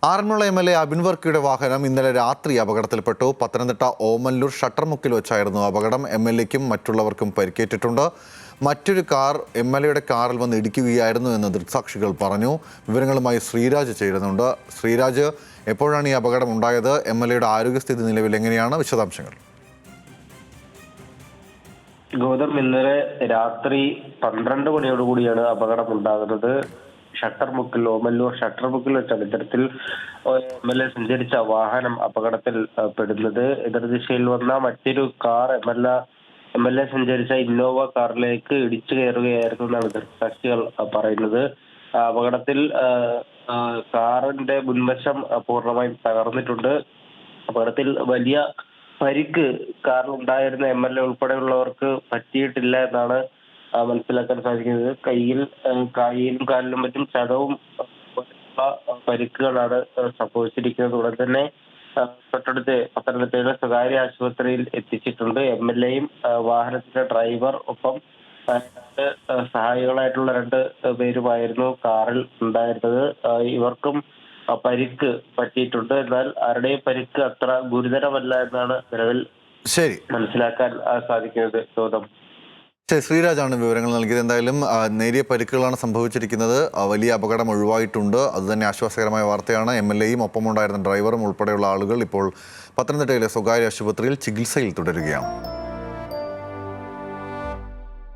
Aranmula MLA. Abin വർക്കിയുടെ വാഹനം ഇന്നലെ രാത്രി അപകടത്തിൽപ്പെട്ടു. പത്തനംതിട്ട ഓമല്ലൂർ ഷട്ടർമുക്കിൽ വെച്ചായിരുന്നു അപകടം. എം.എൽ.എക്കും മറ്റുള്ളവർക്കും പരിക്കേറ്റിട്ടുണ്ട്. മറ്റൊരു കാർ എം.എൽ.എയുടെ കാറിൽ വന്ന് ഇടിക്കുകയായിരുന്നു എന്ന് ദൃക്സാക്ഷികൾ പറഞ്ഞു. വിവരങ്ങളുമായി ശ്രീരാജ് ചേരുന്നുണ്ട്. ശ്രീരാജ്, എപ്പോഴാണ് ഈ അപകടം ഉണ്ടായത്? എം.എൽ.എയുടെ ആരോഗ്യസ്ഥിതി നിലവിൽ എങ്ങനെയാണ്? വിശദാംശങ്ങൾ. ഗൗതം, ഇന്നലെ രാത്രി 12 മണിയോടുകൂടിയാണ് അപകടം ഉണ്ടാകുന്നത്. ഷട്ടർമുക്കിൽ, ഓമല്ലൂർ ഷട്ടർമുക്കിൽ വെച്ചാണ് ഇത്തരത്തിൽ എം.എൽ.എ. സഞ്ചരിച്ച വാഹനം അപകടത്തിൽ പെടുന്നത്. എതിർദിശയിൽ വന്ന മറ്റൊരു കാർ എം.എൽ.എ. സഞ്ചരിച്ച ഇന്നോവ കാറിലേക്ക് ഇടിച്ചു കയറുകയായിരുന്നു എന്നാണ് ദൃക്സാക്ഷികൾ പറയുന്നത്. അപകടത്തിൽ കാറിന്റെ മുൻവശം പൂർണ്ണമായും തകർന്നിട്ടുണ്ട്. അപകടത്തിൽ വലിയ പരിക്ക് കാറിലുണ്ടായിരുന്ന എം.എൽ.എ. ഉൾപ്പെടെയുള്ളവർക്ക് പറ്റിയിട്ടില്ല എന്നാണ് മനസ്സിലാക്കാൻ സാധിക്കുന്നത്. കൈയിലും കാലിലും മറ്റും ചതവും പരിക്കുകളാണ് സംഭവിച്ചിരിക്കുന്നത്. ഉടൻ തന്നെ തൊട്ടടുത്ത് പത്തനംതിട്ടയിലെ സ്വകാര്യ ആശുപത്രിയിൽ എത്തിച്ചിട്ടുണ്ട്. എം.എൽ.എയും വാഹനത്തിന്റെ ഡ്രൈവർ ഒപ്പം സഹായികളായിട്ടുള്ള 2 പേരുമായിരുന്നു കാറിൽ ഉണ്ടായിരുന്നത്. ഇവർക്കും പരിക്ക് പറ്റിയിട്ടുണ്ട്. എന്നാൽ ആരുടെയും പരിക്ക് അത്ര ഗുരുതരമല്ല എന്നാണ് നിലവിൽ മനസ്സിലാക്കാൻ സാധിക്കുന്നത്. ഗൗതം, ശ്രീരാജാണ് വിവരങ്ങൾ നൽകിയത്. എന്തായാലും നേരിയ പരിക്കുകളാണ് സംഭവിച്ചിരിക്കുന്നത്. വലിയ അപകടം ഒഴിവായിട്ടുണ്ട്. അതുതന്നെ ആശ്വാസകരമായ വാർത്തയാണ്. എം.എൽ.എയും ഒപ്പമുണ്ടായിരുന്ന ഡ്രൈവറും ഉൾപ്പെടെയുള്ള ആളുകൾ ഇപ്പോൾ പത്തനംതിട്ടയിലെ സ്വകാര്യ ആശുപത്രിയിൽ ചികിത്സയിൽ തുടരുകയാണ്.